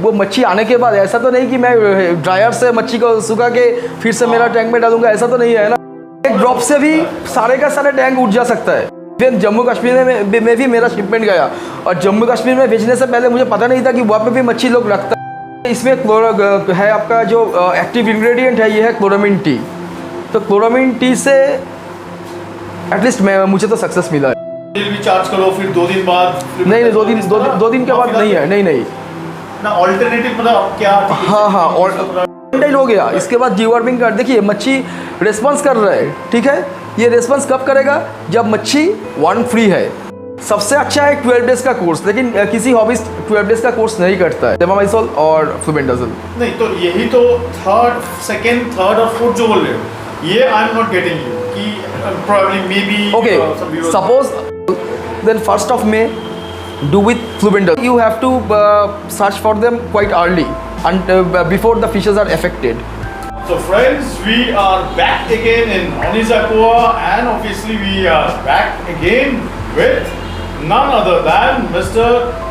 वो मच्छी आने के बाद ऐसा तो नहीं कि मैं ड्रायर से मच्छी को सुखा के फिर से मेरा टैंक में डालूंगा, ऐसा तो नहीं है ना। एक ड्रॉप से भी सारे का सारा टैंक उठ जा सकता है। फिर जम्मू कश्मीर में भी मेरा शिपमेंट गया और जम्मू कश्मीर में भेजने से पहले मुझे पता नहीं था कि वहाँ पे भी मच्छी लोग रखता है। इसमें है आपका जो एक्टिव इंग्रेडिएंट है, ये है क्लोरामीन टी। तो क्लोरामीन टी से एटलीस्ट मुझे तो सक्सेस मिला है। बिल भी चार्ज करो फिर 2 दिन बाद, नहीं, 2 दिन के बाद नहीं है, नहीं ना। ऑल्टरनेटिव मतलब क्या? हाँ हो गया। इसके बाद डीवर्मिंग कर, देखिए मच्छी रिस्पॉन्स कर रहा है, ठीक है। ये रिस्पॉन्स कब करेगा? जब मच्छी वार्म फ्री है। सबसे अच्छा है 12 डेज का कोर्स, लेकिन किसी हॉबिस्ट 12 डेज का कोर्स नहीं करता है। टेमामाइसोल और फ्लूबेंडाजोल नहीं, तो यही तो सेकंड, थर्ड और फोर्थ जो बोल रहे हो, ये आई एम नॉट गेटिंग यू कि probably maybe okay, suppose then 1st of May do with flubendazole. You have to search for them quite early and before the fishes are affected. So friends, we are back again in Oniza Aqua, and obviously we are back again with none other than Mr.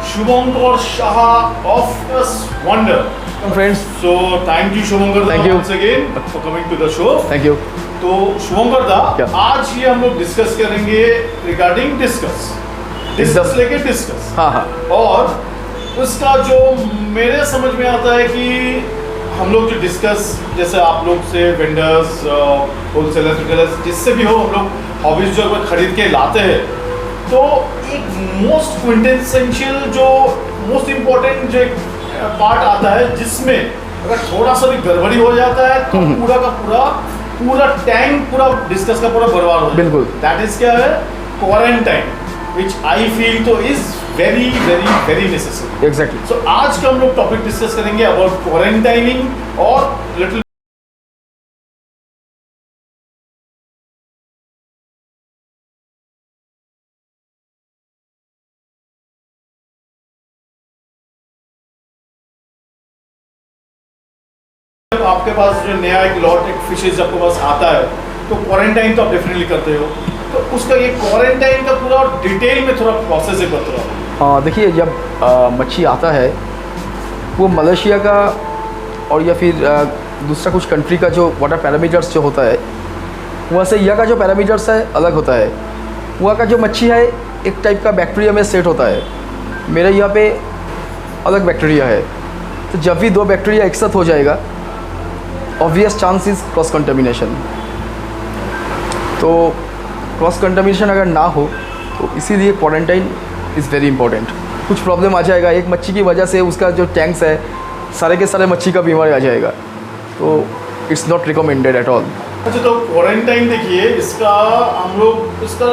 Shubhankar Shah of this wonder. Friends, so thank you Shubhankar once again for coming to the show. Thank you. तो शुभंकर दा, आज ये हम लोग discuss करेंगे regarding discuss लेके discuss. हाँ। और उसका जो मेरे समझ में आता है कि हम लोग जो डिस्कस, जैसे आप लोग से वेंडर्स, होलसेलर्स, रिटेलर्स, जिससे भी हो, हम लोग हॉबीज जो खरीद के लाते हैं, तो एक मोस्ट क्विंटेंशियल जो मोस्ट इम्पोर्टेंट जो एक पार्ट आता है, जिसमें अगर थोड़ा सा भी गड़बड़ी हो जाता है तो पूरा का पूरा टैंक, पूरा डिस्कस का पूरा बर्बाद हो जाता है। बिल्कुल। दैट इज क्या है? क्वारंटाइन, विच आई फील तो is very very very necessary. Exactly. So आज का हम लोग टॉपिक डिस्कस करेंगे अबाउट क्वारंटाइनिंग और लिटिल आपके पास जो नया एक लॉट एक फिशेज आपके पास आता है, तो क्वारंटाइन तो आप डेफिनेटली करते हो, तो उसका ये क्वारंटाइन का पूरा डिटेल में थोड़ा प्रोसेस है बताओ। देखिए, जब मच्छी आता है वो मलेशिया का और या फिर दूसरा कुछ कंट्री का जो वाटर पैरामीटर्स जो होता है, वहाँ से यहाँ का जो पैरामीटर्स है अलग होता है। वहाँ का जो मच्छी है एक टाइप का बैक्टीरिया में सेट होता है, मेरे यहाँ पे अलग बैक्टीरिया है। तो जब भी 2 बैक्टीरिया एक साथ हो जाएगा, obvious chance is cross contamination. तो क्रॉस कंटामिनेशन अगर ना हो तो इसीलिए क्वारंटाइन इज़ वेरी इंपॉर्टेंट। कुछ प्रॉब्लम आ जाएगा, एक मच्छी की वजह से उसका जो टैंक्स है सारे के सारे मच्छी का बीमारी आ जाएगा, तो it's not recommended at all. अच्छा, तो क्वारंटाइन देखिए, इसका हम लोग इसका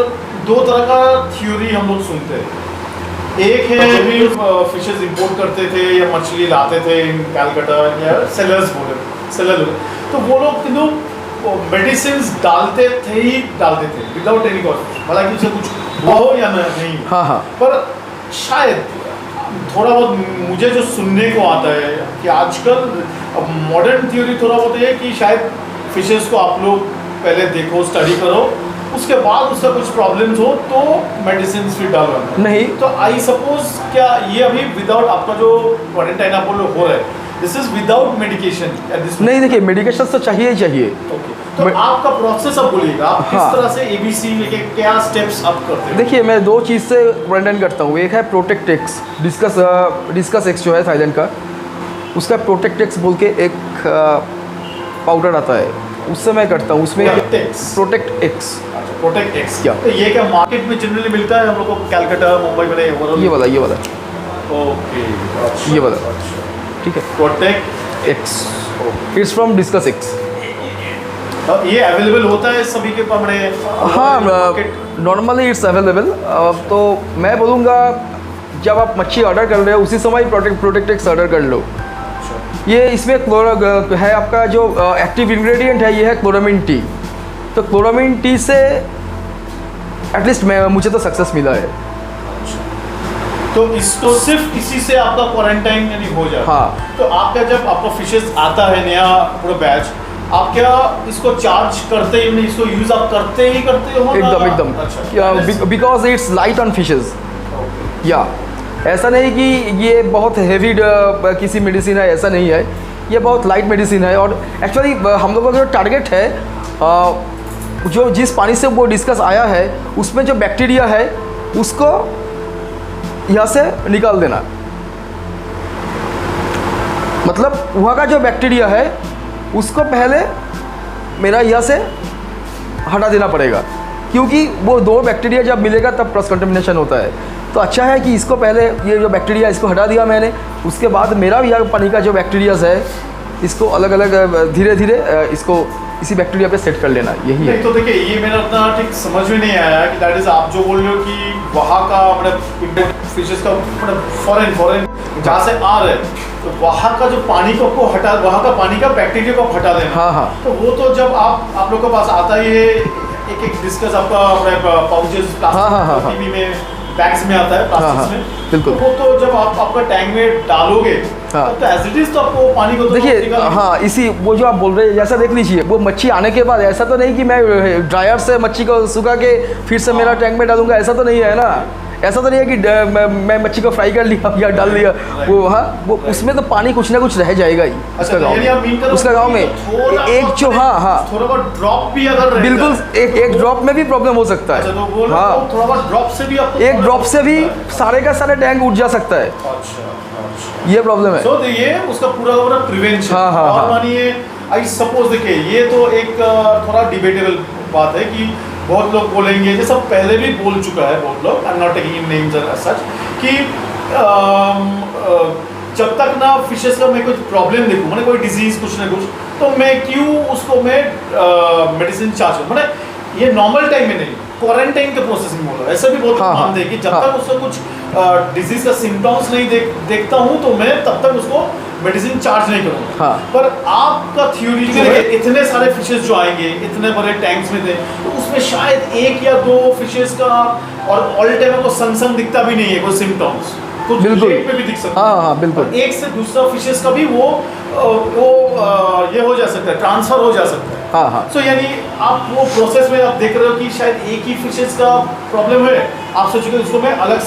2 तरह का थ्योरी हम लोग सुनते हैं। एक है भी फिशेस इंपोर्ट करते थे या मछली लाते थे इन कैलकाटा या सेलर, तो वो लोग मेडिसिन डालते थे विदाउट एनी कॉस्ट, हालांकि उसे कुछ हुआ हो या नहीं। हाँ। पर शायद थोड़ा बहुत मुझे जो सुनने को आता है कि आजकल मॉडर्न थ्योरी थोड़ा बहुत है कि शायद फिशेस को आप लोग पहले देखो, स्टडी करो, उसके बाद उसका कुछ प्रॉब्लम्स हो तो मेडिसिन फिर डालवाना। नहीं तो आई सपोज क्या ये अभी विदाउट आपका जो क्वारंटाइन आप लोग हो रहा है, दिस इज विदाउट मेडिकेशन? नहीं, देखिए मेडिकेशन तो चाहिए ही चाहिए। तो आपका प्रोसेस आप बोलिएगा, आप किस तरह से ABC लेके क्या स्टेप्स आप करते हैं? देखिए, मैं 2 चीज़ से क्वारंटाइन करता हूँ। एक है प्रोटेक्ट एक्स, डिस्कस एक्स जो है थाईलैंड का, उसका प्रोटेक्ट एक्स बोल के एक पाउडर आता है, उससे मैं करता हूँ। उसमें प्रोटेक्ट एक्स। प्रोटेक्ट एक्स क्या? तो ये क्या मार्केट में जनरली मिलता है हम लोग को कैलकाटा, मुंबई में? ये वाला ओके, ये वाला, ठीक है, protect x. It's from discuss x. ये अवेलेबल होता है सभी के पास? हाँ, नॉर्मली इट्स अवेलेबल। तो मैं बोलूँगा जब आप मच्छी ऑर्डर कर रहे हो उसी समय प्रोटेक्ट एक्स ऑर्डर कर लो। ये इसमें है आपका जो एक्टिव इंग्रेडिएंट है, ये है क्लोरामीन टी। तो क्लोरामीन टी से एटलीस्ट मुझे तो सक्सेस मिला है। तो इसको सिर्फ इसी से आपका क्वारंटाइन यानी हो जाए? हाँ। तो आपका जब आपका फिशेस आता है नया पूरा बैच, आप क्या इसको चार्ज करते ही नहीं, इसको यूज आप करते हो? एकदम। Because its light on fishes. या ऐसा नहीं कि ये बहुत हेवी किसी मेडिसिन है, ऐसा नहीं है, ये बहुत लाइट मेडिसिन है। और एक्चुअली हम लोगों का जो टारगेट है, जो जिस पानी से वो डिस्कस आया है उसमें जो बैक्टीरिया है उसको यहाँ से निकाल देना, मतलब वहाँ का जो बैक्टीरिया है उसको पहले मेरा यहाँ से हटा देना पड़ेगा, क्योंकि वो दो बैक्टीरिया जब मिलेगा तब क्रॉस कंटेमिनेशन होता है। तो अच्छा है कि इसको पहले ये जो बैक्टीरिया इसको हटा दिया मैंने, उसके बाद मेरा भी यहाँ पानी का जो बैक्टीरियाज है इसको अलग अलग धीरे धीरे इसको इसी बैक्टीरिया पे सेट कर लेना, यही है। तो देखिए ये मेरा उतना ठीक समझ में नहीं आया कि दैट इज आप जो बोल रहे हो कि वहाँ का मतलब फिशेस का मतलब फॉरेन जहाँ से आ रहे हैं, तो वहाँ का जो पानी को आपको हटा, वहाँ का पानी का बैक्टीरिया को हटा देना। हाँ हाँ। तो वो तो जब आप लोग के पास आता है ये एक डिस्कस आपका पाउचेस प्लास्टिक में बैग्स में आता है प्लास्टिक में, बिल्कुल। तो वो तो जब आप आपका टैंक में डालोगे तो एज इट इज तो आपको पानी को तो देखिए, हाँ इसी वो जो आप बोल रहे हैं जैसा देख लीजिए, वो मच्छी आने के बाद ऐसा तो नहीं कि मैं ड्रायर से मच्छी को सुखा के फिर से मेरा टैंक में डालूंगा, ऐसा तो नहीं है ना। ऐसा तो नहीं है कि मैं मच्छी को फ्राई कर लिया या डाल दिया, वो हाँ वो उसमें तो पानी कुछ ना कुछ रह जाएगा ही उसका गाँव में, उसका गाँव में एक जो हाँ थोड़ा बहुत ड्रॉप भी अगर बिल्कुल एक ड्रॉप में भी प्रॉब्लम हो सकता है। हाँ थोड़ा बहुत ड्रॉप से भी आपको एक ड्रॉप से भी सारे का सारे टैंक उठ जा सकता है। अच्छा ये प्रॉब्लम है। तो ये उसका पूरा प्रिवेंशन। और मानिए आई सपोज देखिए ये तो एक थोड़ा डिबेटेबल बात है कि बहुत लोग बोलेंगे, जैसे पहले भी बोल चुका है बहुत लोग, I am not taking names as such, कि जब तक ना फिशेस का मैं कुछ प्रॉब्लम देखूँ, मैंने कोई डिजीज कुछ ना कुछ, तो मैं क्यों उसको मैं मेडिसिन चार्ज करूँ, मैंने ये नॉर्मल टाइम में नहीं, क्वारंटाइन के प्रोसेस में बोला। ऐसा भी बहुत मानते हैं कि जब तक उसका कुछ डिजीज का सिम्टम्स नहीं देखता हूँ तो मैं तब तक उसको मेडिसिन चार्ज नहीं करूँगा। पर आपका थ्योरी जो है, इतने सारे फिशेस जो आएंगे इतने बड़े टैंक्स में थे, तो उसमें शायद एक या दो फिशेस का, और ऑल टाइम आपको संग दिखता भी नहीं है कोई सिम्टम्स, कुछ लेट पे भी दिख सकता है। हाँ बिल्कुल। एक से दूसरा फिशेस का भी वो ये हो जा सकता है, ट्रांसफर हो जा सकता है। हाँ। सो यानी आप वो प्रोसेस में आप देख रहे हो कि शायद एक ही फिशेस का प्रॉब्लम है, आप सोचोगे उसको मैं अलग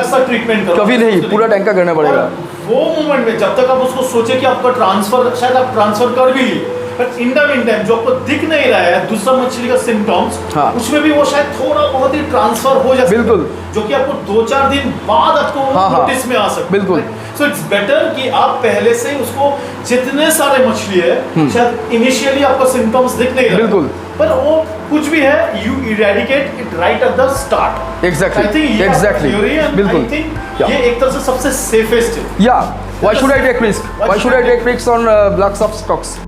सा ट्रीटमेंट करूँ, कभी नहीं, पूरा टैंक का करना पड़ेगा। वो मोमेंट में जब तक आप उसको सोचे कि आपका ट्रांसफर, शायद आप ट्रांसफर कर भी लिए, but in the mean time जो आपको दिख नहीं रहा है दूसरा मछली का सिम्टम्स, उसमें भी वो शायद थोड़ा बहुत ही ट्रांसफर हो जाता है, बिल्कुल, जो कि आपको 2-4 दिन बाद आपको नोटिस में आ सकता है। बिल्कुल। सो इट्स बेटर कि आप पहले से उसको, जितने सारे मछली है शायद इनिशियली आपको सिम्टम्स दिख नहीं रहा, बिल्कुल, पर वो कुछ भी है, you eradicate it right at the start. Exactly, I think exactly, बिल्कुल। आई थिंक ये एक तरह से सबसे सेफेस्ट है। या why should I take risk, why should I take risk on black of stocks.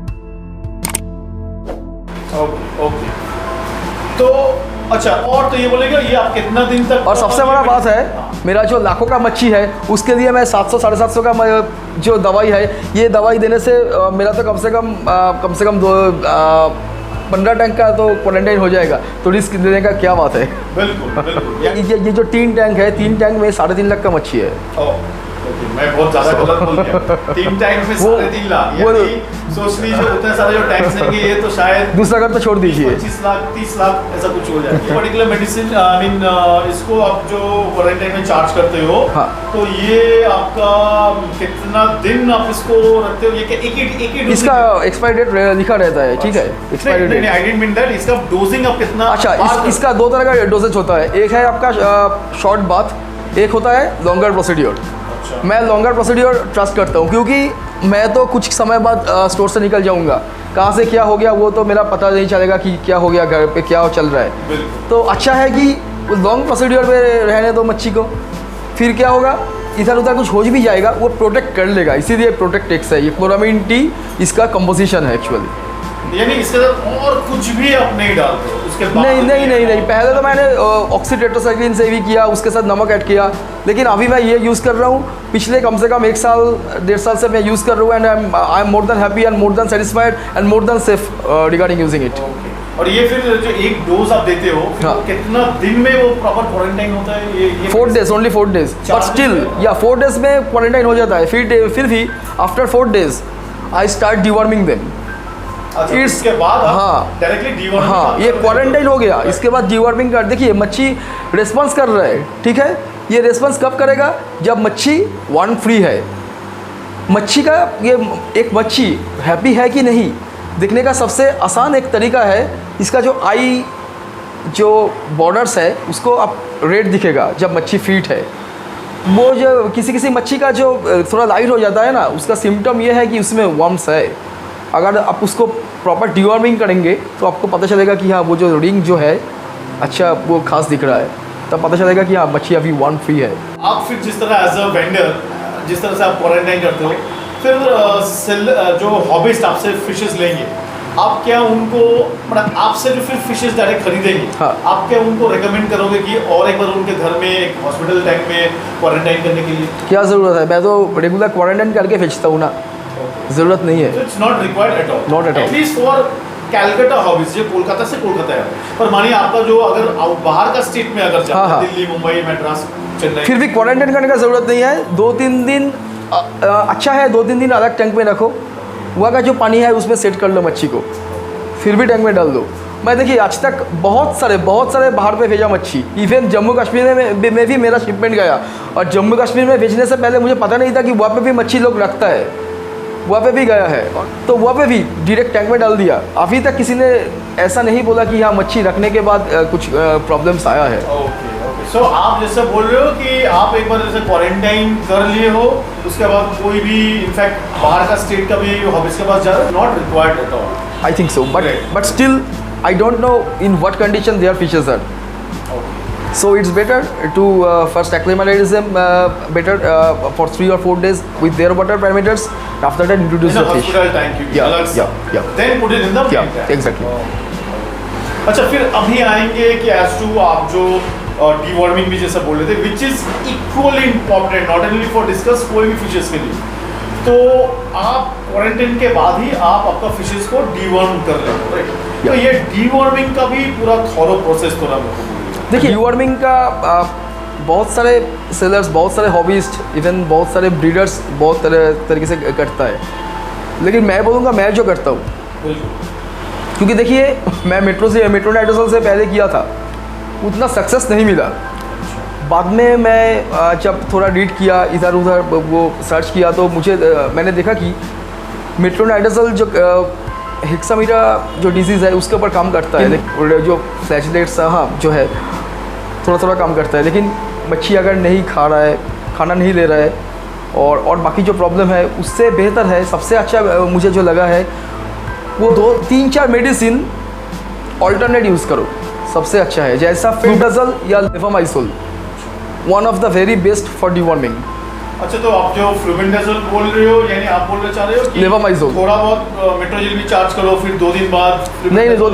Okay तो अच्छा, और तो ये बोलेगा ये आप कितना दिन तक, और सबसे बड़ा बात है, मेरा जो लाखों का मच्छी है उसके लिए मैं 700-750 का जो दवाई है, ये दवाई देने से मेरा तो कम से कम 15 टैंक का तो क्वारंटाइन हो जाएगा, तो रिस्क देने का क्या बात है। बिल्कुल। ये जो 3 टैंक है, 3 टैंक में 3.5 लाख का मच्छी है। मैं बहुत ज्यादा गलत बोल गया। 3 टैंक में 3.5 लाख, यानी सोच लीजिए उतने सारे जो टैंक्स हैं ये तो शायद दूसरा घर तो छोड़ दीजिए, 25 लाख 30 लाख ऐसा कुछ हो जाएगा। पर्टिकुलर मेडिसिन आई मीन इसको आप जो क्वारंटाइन में चार्ज करते हो, तो ये आपका कितना दिन आप इसको रखते हो? ये एक ही इसका एक्सपायरी डेट लिखा रहता है, ठीक है, expiry date. I didn't mean that, इसका डोजिंग आप कितना? अच्छा, इसका 2 तरह का डोजेज होता है, एक है आपका शॉर्ट बाथ, एक होता है लॉन्गर प्रोसीड्योर। मैं लॉन्गर प्रोसीड्योर ट्रस्ट करता हूँ, क्योंकि मैं तो कुछ समय बाद स्टोर से निकल जाऊँगा, कहाँ से क्या हो गया वो तो मेरा पता नहीं चलेगा कि क्या हो गया, घर पे क्या चल रहा है। तो अच्छा है कि लॉन्ग प्रोसीड्योर पे रहने दो मच्छी को, फिर क्या होगा, इधर उधर कुछ हो भी जाएगा वो प्रोटेक्ट कर लेगा, इसीलिए प्रोटेक्ट एक्स है। ये क्लोरामीन टी इसका कंपोजिशन है एक्चुअली। यानी इसके अंदर और कुछ भी आप नहीं डालते उसके बाद? नहीं, पहले तो मैंने ऑक्सीटेट्रासाइक्लिन से भी किया, उसके साथ नमक ऐड किया, लेकिन अभी मैं ये यूज़ कर रहा हूँ, पिछले कम से कम 1 साल 1.5 साल से मैं यूज़ कर रहा हूँ, and I am more than happy and more than satisfied and more than safe regarding using it. और ये फिर जो एक डोज आप देते हो, कितना दिन में वो प्रॉपर क्वारंटाइन होता है? ये 4 days, only 4 days, but still या 4 days में क्वारंटाइन हो जाता है। फिर भी after 4 days I start deworming them. इसके बाद डायरेक्टली डिवॉर्मिंग, हाँ, ये क्वारंटाइन हो गया, इसके बाद डिवॉर्मिंग कर, देखिए मच्छी रिस्पॉन्स कर रहा है, ठीक है, ये रिस्पॉन्स कब करेगा? जब मच्छी वार्म फ्री है। मच्छी का ये एक मच्छी हैप्पी है कि नहीं दिखने का सबसे आसान एक तरीका है, इसका जो आई जो बॉर्डर्स है उसको आप रेड दिखेगा जब मच्छी फीट है। वो जो किसी मच्छी का जो थोड़ा लाइट हो जाता है ना, उसका सिम्टम ये है कि उसमें वर्म्स है। अगर आप उसको प्रॉपर डिवॉर्मिंग करेंगे तो आपको पता चलेगा कि हाँ वो जो रिंग जो है अच्छा वो खास दिख रहा है, तब पता चलेगा कि हाँ मच्छी अभी वर्म फ्री है। आप फिर जिस तरह एज अ वेंडर जिस तरह से आप क्वारंटाइन करते हो, फिर जो हॉबिस्ट आपसे फिशेस लेंगे, आप क्या उनको मतलब आपसे जो फिर फिशेस डायरेक्ट खरीदेंगे, हाँ। आप क्या उनको रेकमेंड करोगे कि और एक बार उनके घर में एक हॉस्पिटल टैंक में क्वारंटाइन करने के लिए? क्या ज़रूरत है? मैं तो रेगुलर क्वारंटाइन करके बेचता हूँ ना, ज़रूरत नहीं है। It's not required at all, Not at all. At least for Calcutta hobbies जो कोलकाता से कोलकाता है। पर मानिए आपका जो अगर बाहर का स्टेट में अगर जाता हाँ। है, दिल्ली, मुंबई, मद्रास, चेन्नई, फिर भी क्वारंटाइन करने का ज़रूरत नहीं है। 2-3 दिन अच्छा है, 2-3 दिन अलग टैंक में रखो, वहाँ का जो पानी है उसमें सेट कर लो मच्छी को, फिर भी टैंक में डाल दो। मैं देखिए आज तक बहुत सारे बाहर पे भेजा मच्छी, इवन जम्मू कश्मीर में भी मेरा शिपमेंट गया, और जम्मू कश्मीर में भेजने से पहले मुझे पता नहीं था कि वहाँ पे भी मच्छी लोग रखता है, वहाँ पे भी गया है, तो वहाँ पे भी डायरेक्ट टैंक में डाल दिया। अभी तक किसी ने ऐसा नहीं बोला कि हाँ मच्छी रखने के बाद कुछ प्रॉब्लम्स आया है। ओके। सो आप जैसे बोल रहे हो कि आप एक बार जैसे क्वारंटाइन कर लिए हो, उसके बाद कोई भी इनफैक्ट बाहर का स्टेट का भी हॉबिस के पास जा रहे हो, not required at all. I think so, but still I don't know in what condition their fishes are. So it's better to first acclimatize them better for 3 or 4 days with their water parameters. After that, introduce In a the fish. hospital tank, you Yeah. Then put it in the main Yeah, tank. exactly. अच्छा, फिर अभी आएंगे कि as to आप जो deworming भी जैसा बोल रहे थे, which is equally important not only for discuss कोई भी फिशेस के लिए। तो आप क्वारंटाइन के बाद ही आप आपका फिशेस को डीवॉर्म कर रहे हो, राइट? तो ये डीवॉर्मिंग का भी पूरा थॉरो प्रोसेस थोड़ा मेरे को बोलिए। देखिए डीवॉर्मिंग का बहुत सारे सेलर्स, बहुत सारे हॉबिस्ट, इवन बहुत सारे ब्रीडर्स बहुत तरीके से करता है, लेकिन मैं बोलूँगा मैं जो करता हूँ, बिल्कुल। क्योंकि देखिए मैं मेट्रोनाइट्रोजोल से पहले किया था, उतना सक्सेस नहीं मिला। बाद में मैं जब थोड़ा रीड किया, इधर उधर वो सर्च किया, तो मुझे मैंने देखा कि मेट्रोनाइट्रोजोल जो हेक्सामीरा जो डिजीज़ है उसके ऊपर काम करता है, जो फ्लैचलेट्स हाँ जो है थोड़ा काम करता है, लेकिन मच्छी अगर नहीं खा रहा है, खाना नहीं ले रहा है, और बाकी जो प्रॉब्लम है उससे बेहतर है, सबसे अच्छा मुझे जो लगा है वो 2-3-4 मेडिसिन ऑल्टरनेट यूज़ करो, सबसे अच्छा है। जैसा फ्लूडाजोल या levamisole, one of the very best for deworming. अच्छा, तो आप जो फ्लूबेंडाजोल बोल रहे हो, यानी आप बोलना चाह रहे हो कि लेवोमाइसोल थोड़ा बहुत मेट्रोजिल भी चार्ज करो, फिर 2 दिन बाद नहीं, 2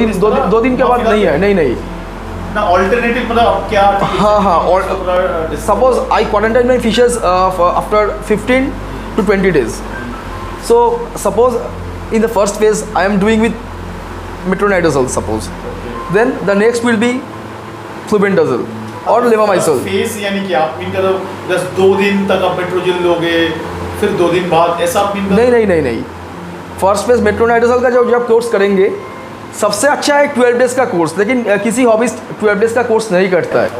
दिन के बाद नहीं है, नहीं ना ऑल्टरनेटिव, मतलब आप क्या? हाँ, और suppose I quarantine my fishes after 15 to 20 days. So suppose in the first phase I am doing with metronidazole, suppose, then the next will be flubendazole और लेवोमाइसोल। फेस यानी कि आप मीन करो बस 2 दिन तक आप मेट्रोजिल लोगे, फिर 2 दिन बाद, ऐसा आप मीन करो? नहीं, फर्स्ट फेज मेट्रोनाइट्रोजोल का जब कोर्स करेंगे, सबसे अच्छा है 12 डेज़ का कोर्स, लेकिन किसी हॉबिस्ट 12 डेज़ का कोर्स नहीं करता है,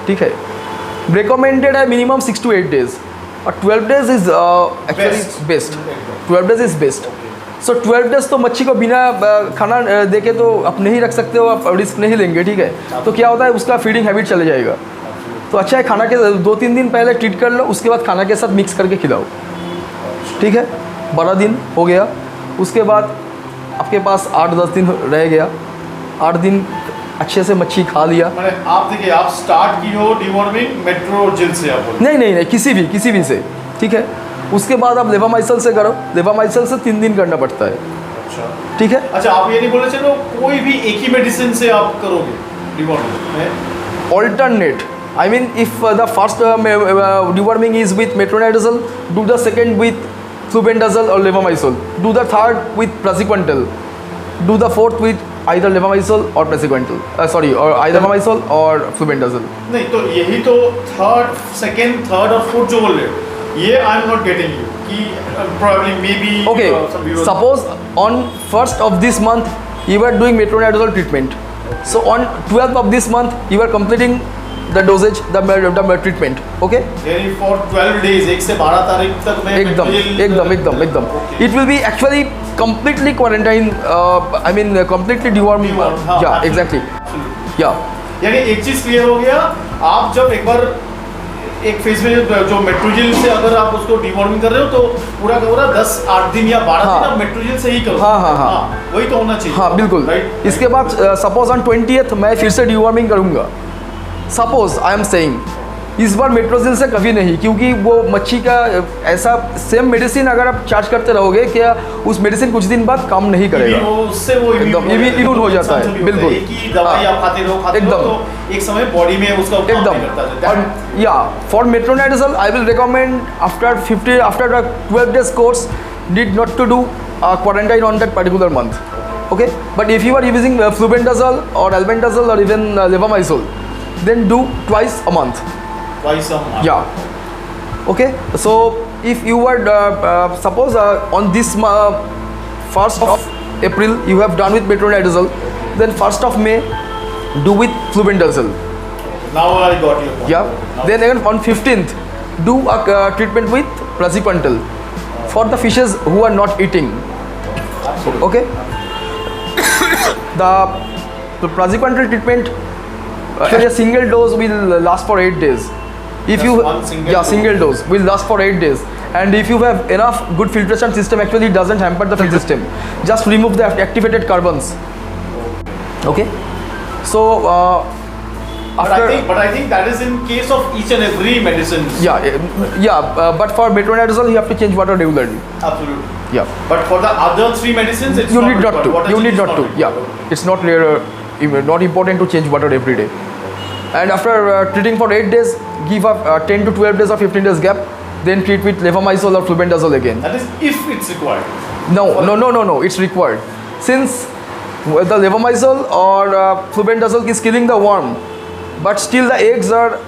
ठीक है। रिकमेंडेड है मिनिमम 6 to 8 days, और 12 days is actually best. 12 days is best. So 12 days तो मच्छी को बिना खाना देके तो आप नहीं रख सकते हो, आप रिस्क नहीं लेंगे, ठीक है। तो क्या होता है उसका फीडिंग हैबिट चले जाएगा, तो अच्छा है खाना के 2-3 दिन पहले ट्रीट कर लो, उसके बाद खाना के साथ मिक्स करके खिलाओ, ठीक है। 12 दिन हो गया, उसके बाद आपके पास 8-10 दिन रह गया, 8 दिन अच्छे से मच्छी खा लिया। आप देखिए, आप स्टार्ट की हो डिवॉर्मिंग मेट्रोजिल से, आप नहीं, किसी भी से, ठीक है। उसके बाद आप लेवोमाइसोल से करो, लेवोमाइसोल से 3 दिन करना पड़ता है, अच्छा, ठीक है। अच्छा, आप ये नहीं बोले चलो कोई भी एक ही मेडिसिन से आप करोगे deworming? Alternate, I mean if the first deworming is with metronidazole, do the second with flubendazole or levamisole, do the third with praziquantel, do the fourth with either levamisole or praziquantel, or either levamisole or flubendazole. नहीं, तो यही तो second, third और fourth जो बोल रहे हो, ये आई एम नॉट गेटिंग यू कि probably maybe Okay, suppose on 1st of this month you are doing metronidazole treatment, so on 12th of this month you are completing the dosage, the treatment. Okay. यानी for 12 days 1 से 12 तारीख तक मैं एकदम एकदम एकदम एकदम. Okay. It will be actually completely quarantine. I mean completely deworm. हाँ, Yeah, absolutely. exactly. Absolutely. Yeah. यानी एक चीज क्लियर हो गया, आप जब एक बार एक फेज में जो मेट्रोजिल से अगर आप उसको डिवॉर्मिंग कर रहे हो तो पूरा का पूरा 10-8 दिन या 12 हाँ. दिन आप मेट्रोजिल से ही करो. हाँ, हाँ, हाँ. वही तो होना चाहिए. हाँ बिल्कुल. राइट. इसके बाद सपोज ऑन 20th मैं फिर से डिवॉर्मिंग करूँगा. सपोज आई एम सेइंग इस बार मेट्रोजिल से कभी नहीं, क्योंकि वो मच्छी का ऐसा सेम मेडिसिन अगर आप चार्ज करते रहोगे क्या उस मेडिसिन कुछ दिन बाद काम नहीं करेगा. उससे वो एकदम इम्यून हो जाता है. बिल्कुल. एक ही दवाई आप खाते रहो एकदम. तो एक समय बॉडी में उसका काम एकदम. नहीं करता. और या for metronidazole I will recommend after 12 days course need not to do quarantine on that particular month. Okay, but if you are using flubendazole or albendazole or even levamisole, then do twice a month. Twice a month. Yeah. Okay, so if you were suppose on this 1st of April you have done with metronidazole, then 1st of May do with flubendazole. Now I got your point. Yeah. Now- Then again on 15th do a treatment with praziquantel for the fishes who are not eating. Absolutely. Okay. The praziquantel treatment actually a single dose will last for 8 days. If Just you one single dose. single dose will last for 8 days, and if you have enough good filtration system, actually it doesn't hamper the filtration system. Just remove the activated carbons. Okay. So But I think that is in case of each and every medicine. but for metronidazole you have to change water regularly. Absolutely. Yeah. But for the other three medicines, it's You not need not required. to. Water You change need is not to. required. Yeah. It's not not important to change water every day. And after treating for 8 days, give up 10 to 12 days or 15 days gap. Then treat with levamisole or flubendazole again. That is if it's required. No. It's required. Since the levamisole or flubendazole is killing the worm, but still the eggs are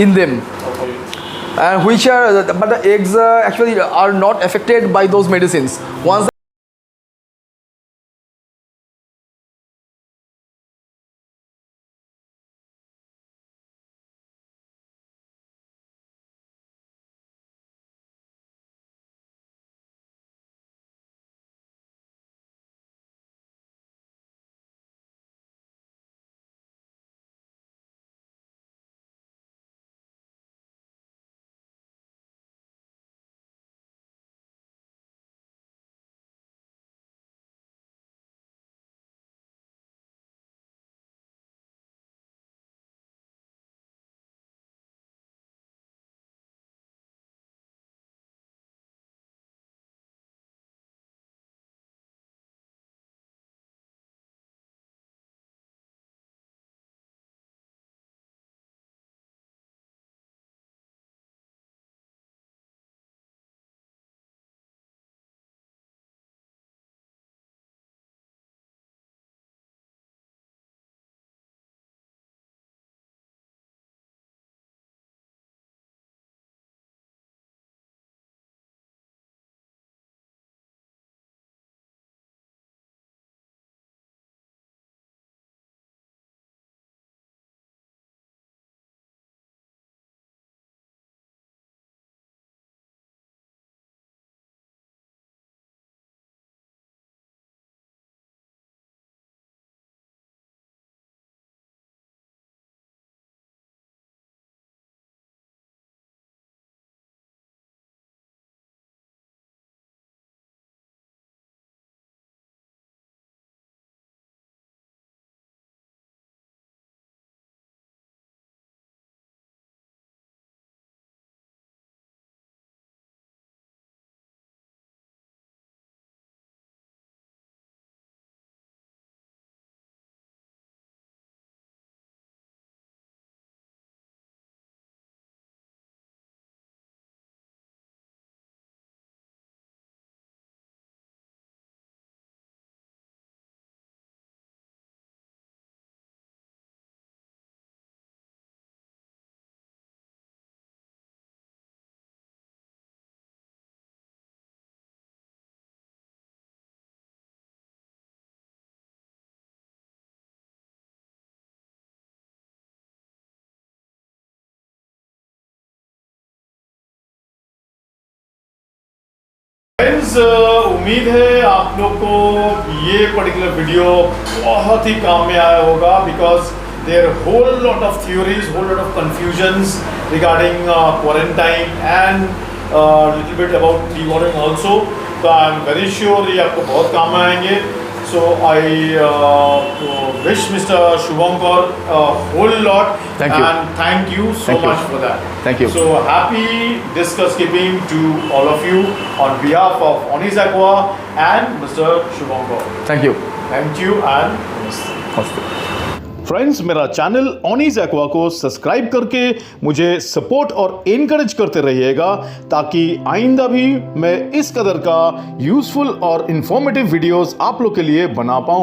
in them. Okay. And but the eggs actually are not affected by those medicines. Once friends उम्मीद है आप लोग को ये particular video बहुत ही काम में आया होगा because there whole lot of theories, whole lot of confusions regarding quarantine and little bit about deworming also. तो आई एम वेरी श्योर ये आपको बहुत काम में आएंगे। So I wish Mr. Shubhankar a whole lot. Thank you. And thank you so Thank you. much for that. Thank you. So happy discuss keeping to all of you on behalf of Onis Aqua and Mr. Shubhankar. Thank you. Thank you and namaste. नमस्ते। Friends, मेरा channel ऑनीज aqua को subscribe करके मुझे support और encourage करते रहिएगा ताकि आइंदा भी मैं इस कदर का यूजफुल और इंफॉर्मेटिव वीडियोस आप लोग के लिए बना पाऊं।